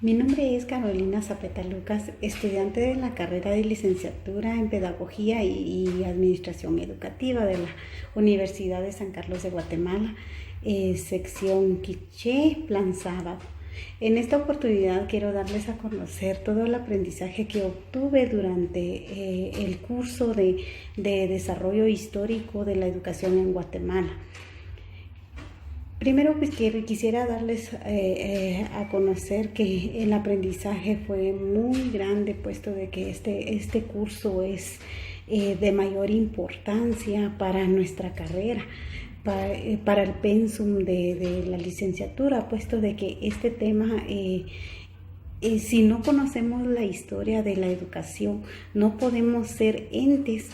Mi nombre es Carolina Zapeta Lucas, estudiante de la carrera de licenciatura en Pedagogía y Administración Educativa de la Universidad de San Carlos de Guatemala, sección Quiché, Plan Sábado. En esta oportunidad quiero darles a conocer todo el aprendizaje que obtuve durante el curso de desarrollo histórico de la educación en Guatemala. Primero, pues quisiera darles a conocer que el aprendizaje fue muy grande, puesto de que este curso es de mayor importancia para nuestra carrera, para el pensum de la licenciatura, puesto de que este tema, si no conocemos la historia de la educación, no podemos ser entes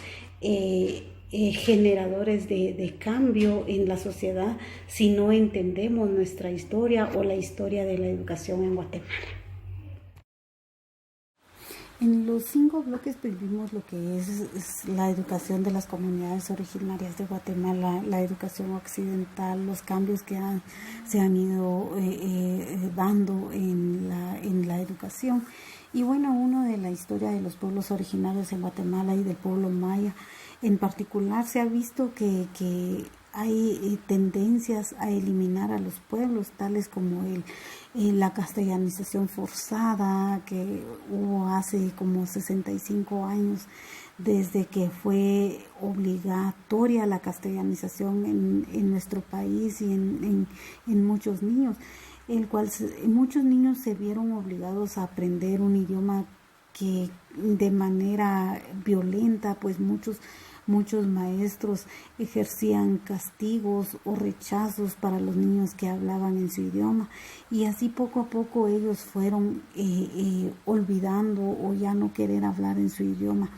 generadores de cambio en la sociedad si no entendemos nuestra historia o la historia de la educación en Guatemala. En los 5 bloques vimos lo que es la educación de las comunidades originarias de Guatemala, la educación occidental, los cambios que se han ido dando en la educación. Y bueno, uno de la historia de los pueblos originarios en Guatemala y del pueblo maya en particular, se ha visto que hay tendencias a eliminar a los pueblos, tales como la castellanización forzada que hubo hace como 65 años, desde que fue obligatoria la castellanización en nuestro país y en muchos niños, el cual muchos niños se vieron obligados a aprender un idioma que de manera violenta, pues muchos maestros ejercían castigos o rechazos para los niños que hablaban en su idioma, y así poco a poco ellos fueron olvidando o ya no querer hablar en su idioma.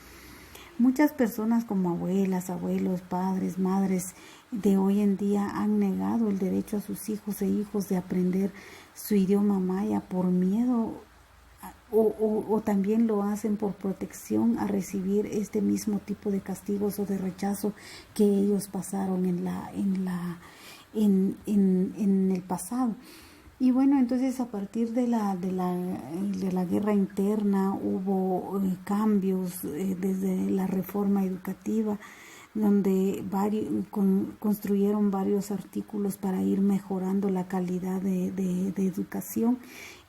Muchas personas como abuelas, abuelos, padres, madres de hoy en día han negado el derecho a sus hijos e hijos de aprender su idioma maya por miedo o también lo hacen por protección a recibir este mismo tipo de castigos o de rechazo que ellos pasaron en el pasado. Y bueno, entonces a partir de la guerra interna hubo cambios desde la reforma educativa, donde construyeron varios artículos para ir mejorando la calidad de educación,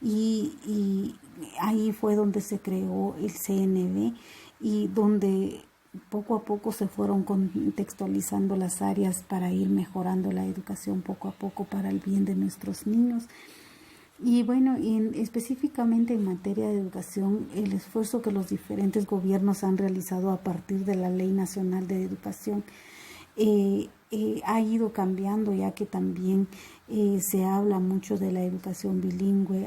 y ahí fue donde se creó el CNB y donde poco a poco se fueron contextualizando las áreas para ir mejorando la educación poco a poco para el bien de nuestros niños. Y bueno, específicamente en materia de educación, el esfuerzo que los diferentes gobiernos han realizado a partir de la Ley Nacional de Educación ha ido cambiando, ya que también se habla mucho de la educación bilingüe,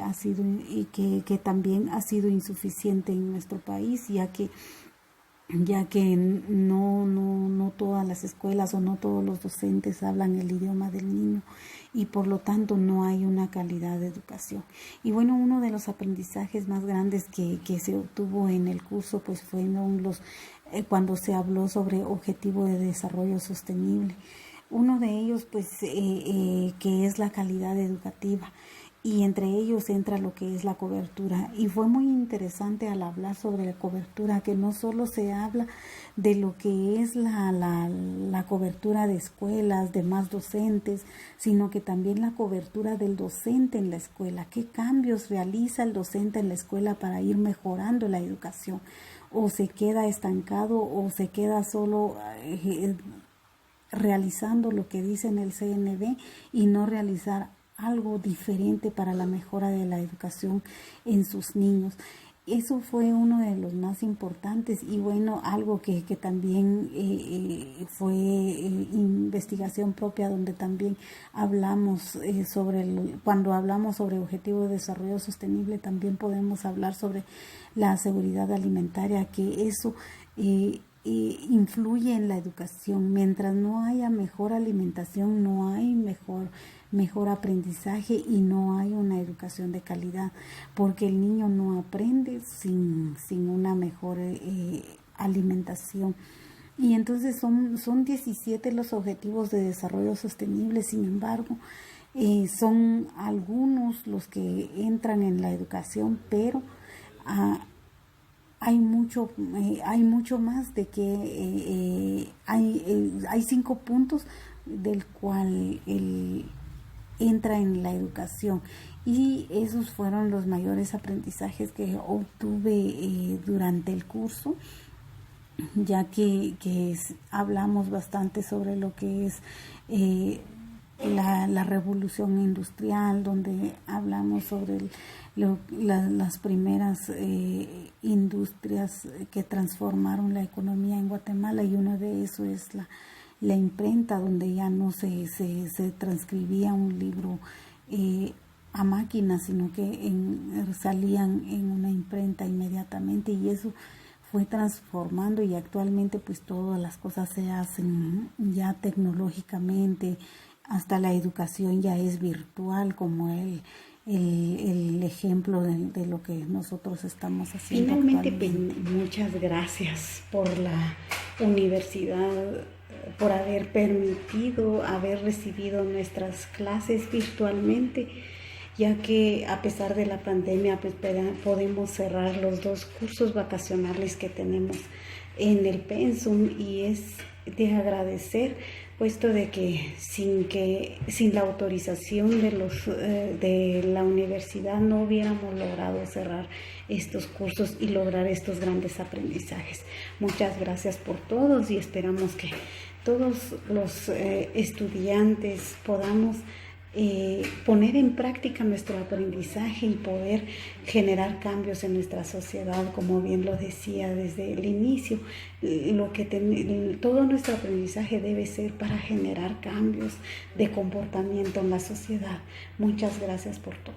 y que también ha sido insuficiente en nuestro país, ya que no todas las escuelas o no todos los docentes hablan el idioma del niño, y por lo tanto no hay una calidad de educación. Y bueno, uno de los aprendizajes más grandes que se obtuvo en el curso pues fueron cuando se habló sobre objetivo de desarrollo sostenible. Uno de ellos pues que es la calidad educativa, y entre ellos entra lo que es la cobertura. Y fue muy interesante al hablar sobre la cobertura, que no solo se habla de lo que es la cobertura de escuelas, de más docentes, sino que también la cobertura del docente en la escuela. ¿Qué cambios realiza el docente en la escuela para ir mejorando la educación? ¿O se queda estancado o se queda solo realizando lo que dice en el CNB y no realizar algo diferente para la mejora de la educación en sus niños? Eso fue uno de los más importantes. Y bueno, algo que también fue investigación propia, donde también hablamos cuando hablamos sobre objetivo de desarrollo sostenible, también podemos hablar sobre la seguridad alimentaria, que eso influye en la educación. Mientras no haya mejor alimentación, no hay mejor aprendizaje y no hay una educación de calidad, porque el niño no aprende sin una mejor alimentación. Y entonces son 17 los objetivos de desarrollo sostenible. Sin embargo, Son algunos los que entran en la educación, pero hay mucho más de que hay 5 puntos del cual entra en la educación, y esos fueron los mayores aprendizajes que obtuve durante el curso, ya que hablamos bastante sobre lo que es la revolución industrial, donde hablamos sobre las primeras industrias que transformaron la economía en Guatemala, y uno de eso es la imprenta, donde ya no se transcribía un libro a máquina, sino que salían en una imprenta inmediatamente, y eso fue transformando, y actualmente pues todas las cosas se hacen ya tecnológicamente, hasta la educación ya es virtual, como el ejemplo de lo que nosotros estamos haciendo. Finalmente, muchas gracias por la universidad, por haber permitido haber recibido nuestras clases virtualmente, ya que a pesar de la pandemia pues podemos cerrar los 2 cursos vacacionales que tenemos en el pensum, y es de agradecer, puesto de que sin la autorización de la universidad no hubiéramos logrado cerrar estos cursos y lograr estos grandes aprendizajes. Muchas gracias por todos, y esperamos que todos los estudiantes podamos poner en práctica nuestro aprendizaje y poder generar cambios en nuestra sociedad, como bien lo decía desde el inicio. Todo nuestro aprendizaje debe ser para generar cambios de comportamiento en la sociedad. Muchas gracias por todo.